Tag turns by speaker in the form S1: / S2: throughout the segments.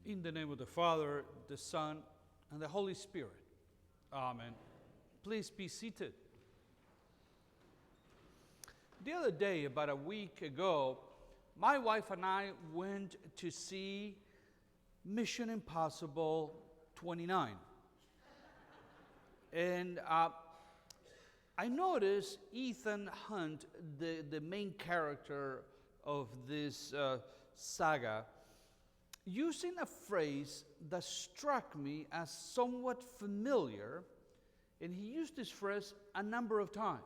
S1: In the name of the Father, the Son, and the Holy Spirit. Amen. Please be seated. The other day, about a week ago, my wife and I went to see Mission Impossible 29. And I noticed Ethan Hunt, the main character of this saga, using a phrase that struck me as somewhat familiar, and he used this phrase a number of times.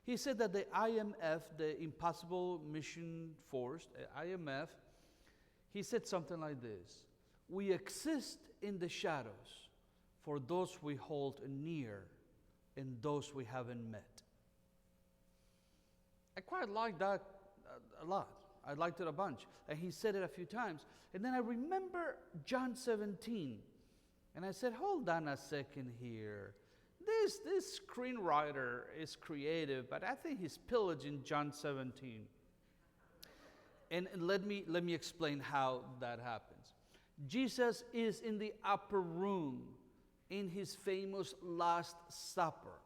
S1: He said that the IMF, the Impossible Mission Force, IMF, he said something like this: "We exist in the shadows for those we hold near and those we haven't met." I quite like that a lot. I liked it a bunch. And he said it a few times. And then I remember John 17. And I said, hold on a second here. This screenwriter is creative, but I think he's pillaging John 17. And let me explain how that happens. Jesus is in the upper room in his famous Last Supper,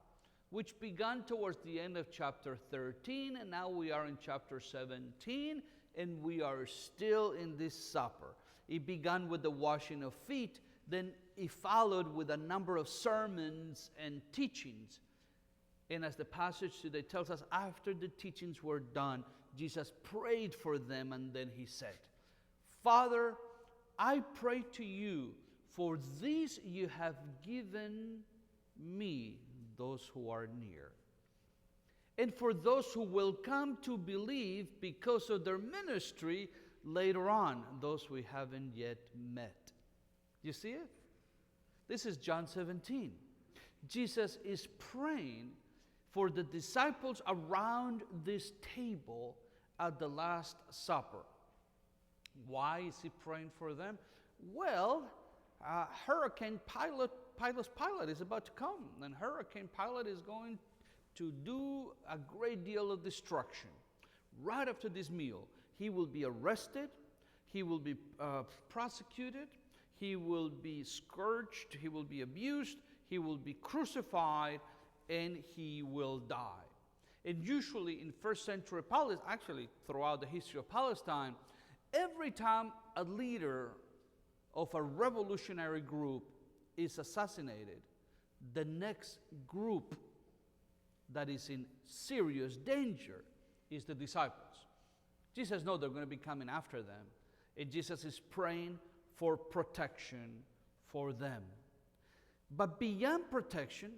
S1: which began towards the end of chapter 13, and now we are in chapter 17, and we are still in this supper. It began with the washing of feet, then it followed with a number of sermons and teachings. And as the passage today tells us, after the teachings were done, Jesus prayed for them, and then he said, "Father, I pray to you, for these you have given me, those who are near, and for those who will come to believe because of their ministry later on, those we haven't yet met." You see it? This is John 17. Jesus is praying for the disciples around this table at the Last Supper. Why is he praying for them? Well, Hurricane Pilate is about to come, and Hurricane Pilate is going to do a great deal of destruction. Right after this meal, he will be arrested, he will be prosecuted, he will be scourged, he will be abused, he will be crucified, and he will die. And usually in first century Palestine, actually throughout the history of Palestine, every time a leader of a revolutionary group is assassinated, the next group that is in serious danger is the disciples. Jesus knows they're going to be coming after them, and Jesus is praying for protection for them. But beyond protection,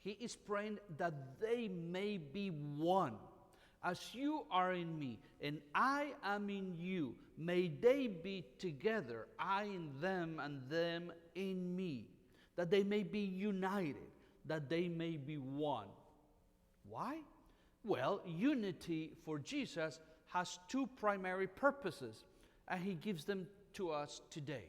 S1: he is praying that they may be one. As you are in me, and I am in you, may they be together, I in them, and them in me, that they may be united, that they may be one. Why? Well, unity for Jesus has two primary purposes, and he gives them to us today.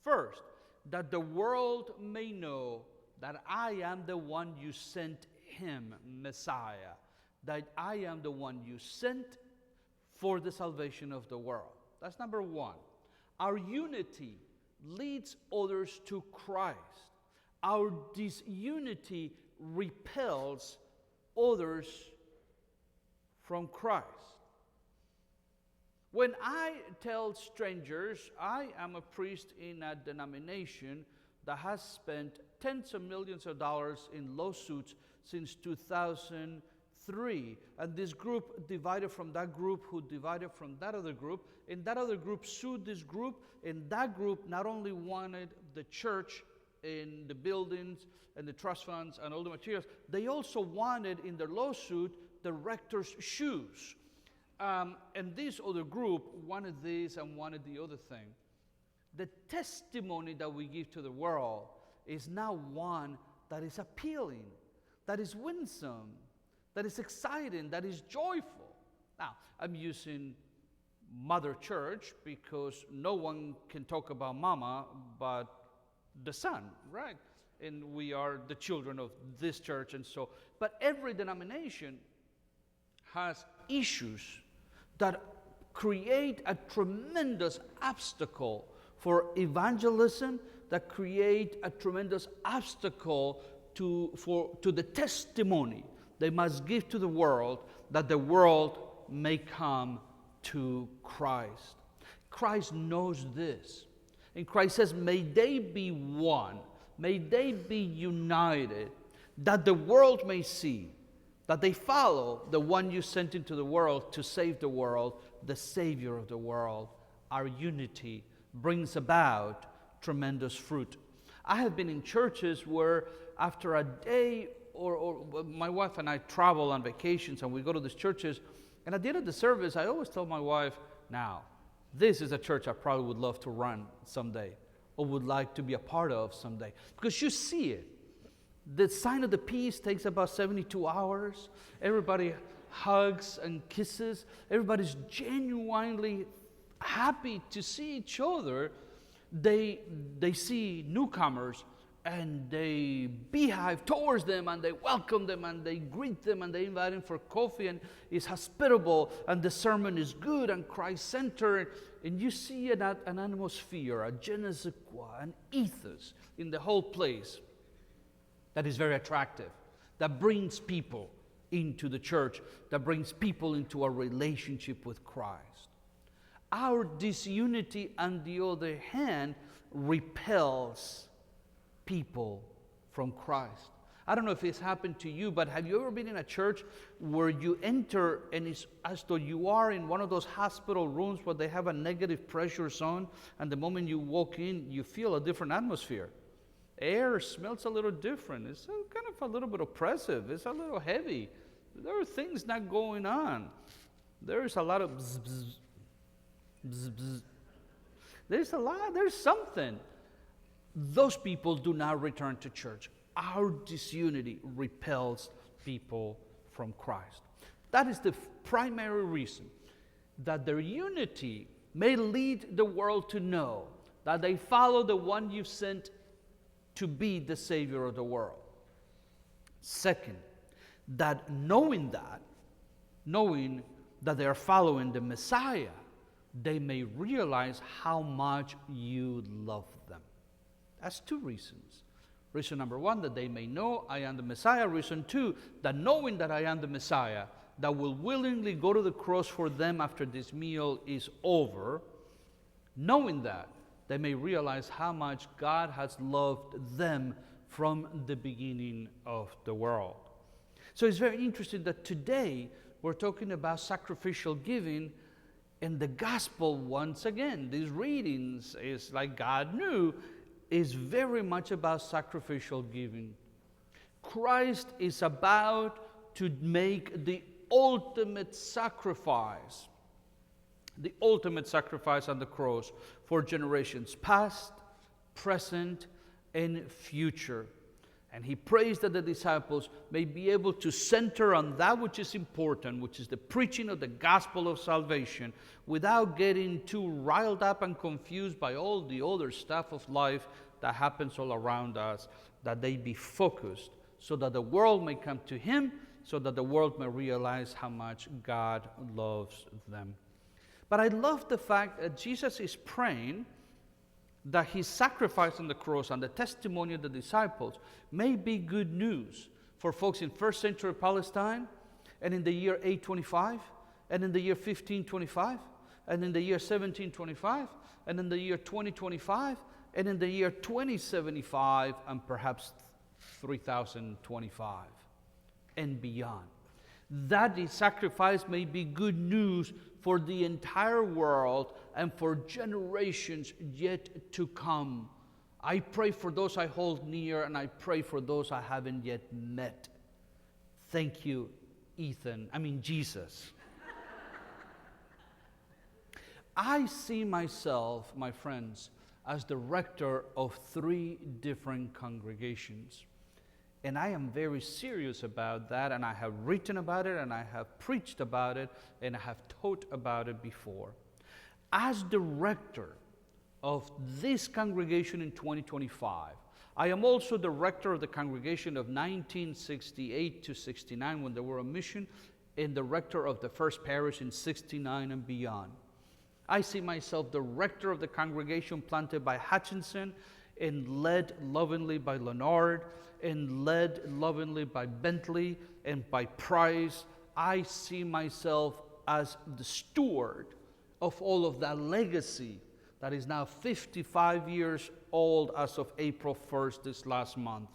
S1: First, that the world may know that I am the one you sent him, Messiah, that I am the one you sent for the salvation of the world. That's number one. Our unity leads others to Christ. Our disunity repels others from Christ. When I tell strangers I am a priest in a denomination that has spent tens of millions of dollars in lawsuits since 2003, and this group divided from that group, who divided from that other group, and that other group sued this group, and that group not only wanted the church in the buildings and the trust funds and all the materials, they also wanted in their lawsuit the rector's shoes. And this other group wanted this and wanted the other thing. The testimony that we give to the world is now one that is appealing, that is winsome, that is exciting, that is joyful. Now, I'm using Mother Church because no one can talk about Mama but the Son, right? And we are the children of this church, and so. But every denomination has issues that create a tremendous obstacle for evangelism, that create a tremendous obstacle to the testimony they must give to the world, that the world may come to Christ. Christ knows this. And Christ says, may they be one, may they be united, that the world may see, that they follow the one you sent into the world to save the world, the Savior of the world. Our unity brings about tremendous fruit. I have been in churches where after a day, or my wife and I travel on vacations and we go to these churches, and at the end of the service, I always tell my wife, now, this is a church I probably would love to run someday, or would like to be a part of someday, because you see it. The sign of the peace takes about 72 hours. Everybody hugs and kisses. Everybody's genuinely happy to see each other. They see newcomers and they beehive towards them and they welcome them and they greet them and they invite them for coffee, and it's hospitable and the sermon is good and Christ-centered, and you see an atmosphere, a je ne sais quoi, an ethos in the whole place that is very attractive, that brings people into the church, that brings people into a relationship with Christ. Our disunity, on the other hand, repels people from Christ. I don't know if it's happened to you, but have you ever been in a church where you enter and it's as though you are in one of those hospital rooms where they have a negative pressure zone, and the moment you walk in, you feel a different atmosphere? Air smells a little different. It's kind of a little bit oppressive. It's a little heavy. There are things not going on. There's a lot of bzz, bzz, bzz, bzz. There's something. Those people do not return to church. Our disunity repels people from Christ. That is the primary reason, that their unity may lead the world to know that they follow the one you've sent to be the Savior of the world. Second, that knowing that they are following the Messiah, they may realize how much you love them. That's two reasons. Reason number one, that they may know I am the Messiah. Reason two, that knowing that I am the Messiah, that will willingly go to the cross for them after this meal is over, knowing that, they may realize how much God has loved them from the beginning of the world. So it's very interesting that today we're talking about sacrificial giving, and the gospel, once again, these readings is like God knew, is very much about sacrificial giving. Christ is about to make the ultimate sacrifice on the cross for generations past, present, and future. And he prays that the disciples may be able to center on that which is important, which is the preaching of the gospel of salvation, without getting too riled up and confused by all the other stuff of life that happens all around us, that they be focused so that the world may come to him, so that the world may realize how much God loves them. But I love the fact that Jesus is praying that his sacrifice on the cross and the testimony of the disciples may be good news for folks in first century Palestine, and in the year 825, and in the year 1525, and in the year 1725, and in the year 2025, and in the year 2075, and perhaps 3025 and beyond. That the sacrifice may be good news for the entire world and for generations yet to come. I pray for those I hold near, and I pray for those I haven't yet met. Thank you, Jesus. I see myself, my friends, as the rector of 3 different congregations. And I am very serious about that, and I have written about it, and I have preached about it, and I have taught about it before. As the rector of this congregation in 2025, I am also the rector of the congregation of 1968 to 69 when they were on mission, and the rector of the first parish in 69 and beyond. I see myself the rector of the congregation planted by Hutchinson and led lovingly by Leonard and led lovingly by Bentley and by Price. I see myself as the steward of all of that legacy that is now 55 years old as of April 1st this last month,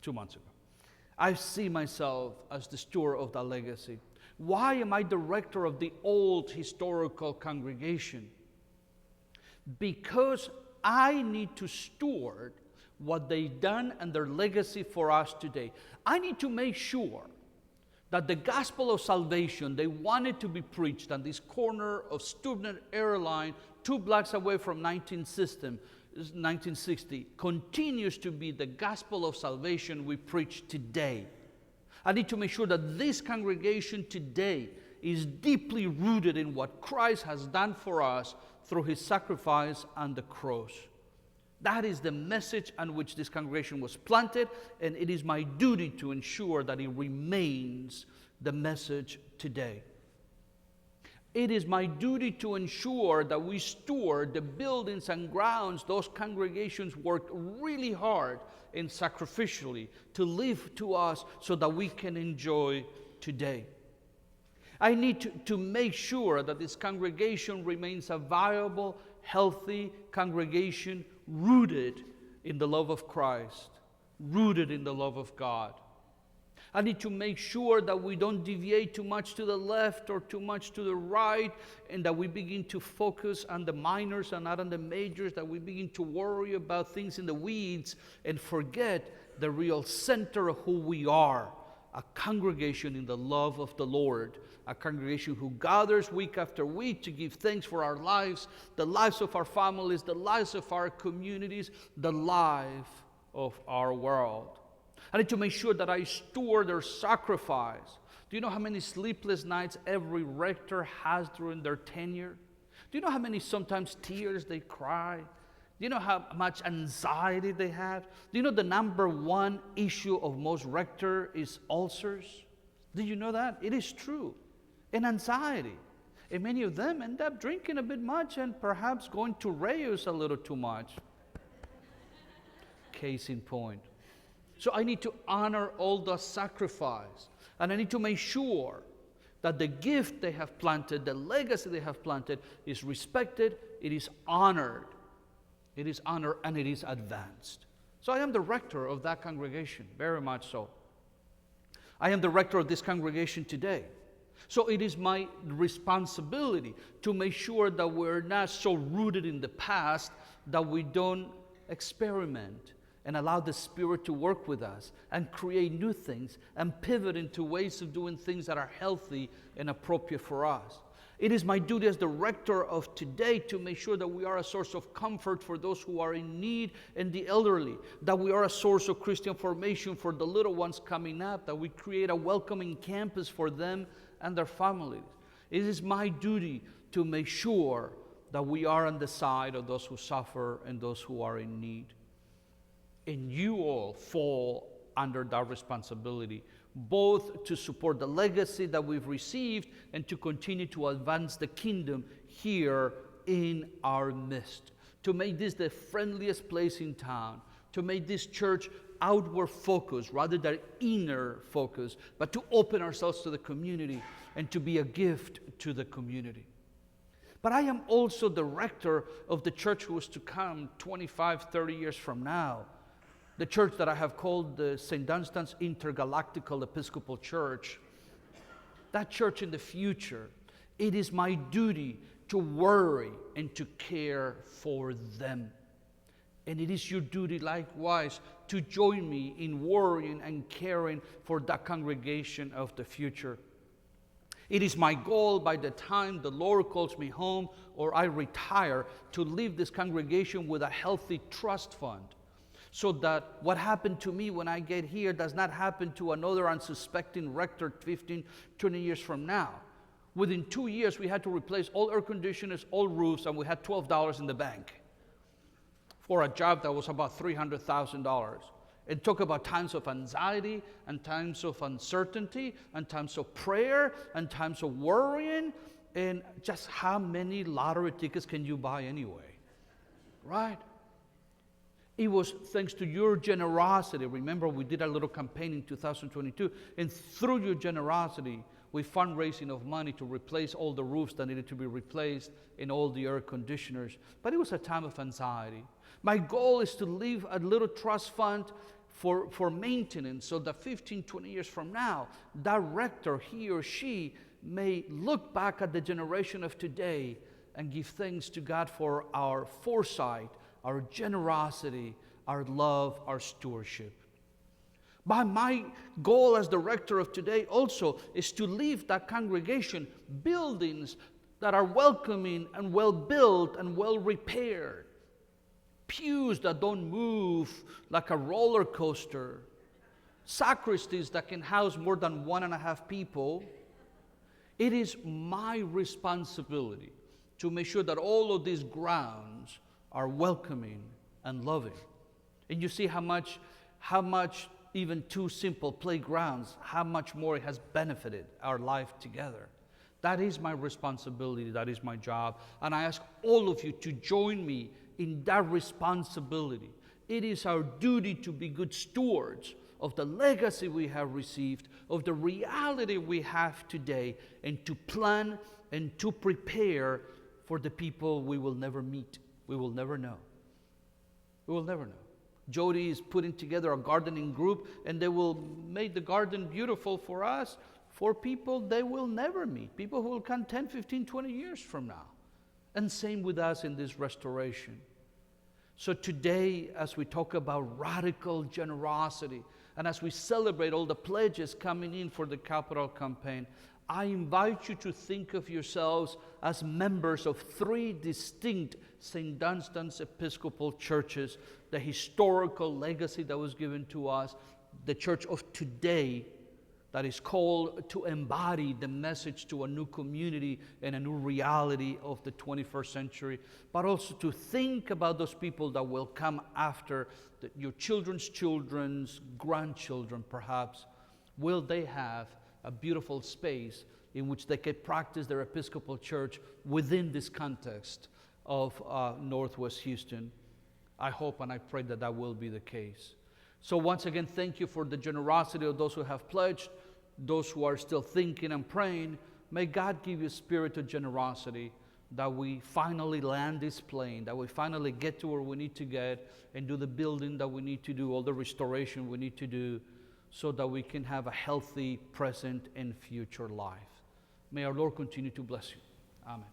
S1: 2 months ago. I see myself as the steward of that legacy. Why am I the rector of the old historical congregation? Because I need to steward what they've done and their legacy for us today. I need to make sure that the gospel of salvation they wanted to be preached on this corner of Steuben Airline, 2 blocks away from 1960, continues to be the gospel of salvation we preach today. I need to make sure that this congregation today is deeply rooted in what Christ has done for us through his sacrifice on the cross. That is the message on which this congregation was planted, and it is my duty to ensure that it remains the message today. It is my duty to ensure that we steward the buildings and grounds those congregations worked really hard and sacrificially to leave to us so that we can enjoy today. I need to make sure that this congregation remains a viable, healthy congregation rooted in the love of Christ, rooted in the love of God. I need to make sure that we don't deviate too much to the left or too much to the right, and that we begin to focus on the minors and not on the majors, that we begin to worry about things in the weeds and forget the real center of who we are, a congregation in the love of the Lord, a congregation who gathers week after week to give thanks for our lives, the lives of our families, the lives of our communities, the life of our world. I need to make sure that I steward their sacrifice. Do you know how many sleepless nights every rector has during their tenure? Do you know how many sometimes tears they cry? Do you know how much anxiety they have? Do you know the number one issue of most rector is ulcers? Did you know that? It is true. And anxiety. And many of them end up drinking a bit much and perhaps going to raves a little too much. Case in point. So I need to honor all the sacrifice. And I need to make sure that the gift they have planted, the legacy they have planted, is respected, it is honored. It is honored and it is advanced. So I am the rector of that congregation, very much so. I am the rector of this congregation today. So it is my responsibility to make sure that we're not so rooted in the past that we don't experiment and allow the Spirit to work with us and create new things and pivot into ways of doing things that are healthy and appropriate for us. It is my duty as the rector of today to make sure that we are a source of comfort for those who are in need and the elderly, that we are a source of Christian formation for the little ones coming up, that we create a welcoming campus for them and their families. It is my duty to make sure that we are on the side of those who suffer and those who are in need. And you all fall under that responsibility, both to support the legacy that we've received and to continue to advance the kingdom here in our midst, to make this the friendliest place in town, to make this church outward focused rather than inner focused, but to open ourselves to the community and to be a gift to the community. But I am also the rector of the church who is to come 25, 30 years from now. The church that I have called the St. Dunstan's Intergalactical Episcopal Church. That church in the future, it is my duty to worry and to care for them. And it is your duty likewise to join me in worrying and caring for that congregation of the future. It is my goal by the time the Lord calls me home or I retire to leave this congregation with a healthy trust fund, so that what happened to me when I get here does not happen to another unsuspecting rector 15, 20 years from now. Within 2 years, we had to replace all air conditioners, all roofs, and we had $12 in the bank for a job that was about $300,000. And talk about times of anxiety and times of uncertainty and times of prayer and times of worrying. And just how many lottery tickets can you buy anyway? Right? It was thanks to your generosity. Remember, we did a little campaign in 2022. And through your generosity, we fundraising of money to replace all the roofs that needed to be replaced and all the air conditioners. But it was a time of anxiety. My goal is to leave a little trust fund for maintenance, so that 15, 20 years from now, that rector, he or she, may look back at the generation of today and give thanks to God for our foresight, our generosity, our love, our stewardship. But my goal as the rector of today also is to leave that congregation buildings that are welcoming and well built and well repaired. Pews that don't move like a roller coaster. Sacristies that can house more than 1.5 people. It is my responsibility to make sure that all of these grounds are welcoming and loving. And you see how much even 2 simple playgrounds, how much more it has benefited our life together. That is my responsibility, that is my job. And I ask all of you to join me in that responsibility. It is our duty to be good stewards of the legacy we have received, of the reality we have today, and to plan and to prepare for the people we will never meet. We will never know. We will never know. Jody is putting together a gardening group, and they will make the garden beautiful for us, for people they will never meet, people who will come 10, 15, 20 years from now. And same with us in this restoration. So today, as we talk about radical generosity, and as we celebrate all the pledges coming in for the capital campaign, I invite you to think of yourselves as members of 3 distinct St. Dunstan's Episcopal churches, the historical legacy that was given to us, the church of today, that is called to embody the message to a new community and a new reality of the 21st century, but also to think about those people that will come after, your children's grandchildren perhaps. Will they have a beautiful space in which they can practice their Episcopal church within this context of Northwest Houston? I hope and I pray that that will be the case. So once again, thank you for the generosity of those who have pledged, those who are still thinking and praying. May God give you a spirit of generosity, that we finally land this plane, that we finally get to where we need to get and do the building that we need to do, all the restoration we need to do, so that we can have a healthy present and future life. May our Lord continue to bless you. Amen.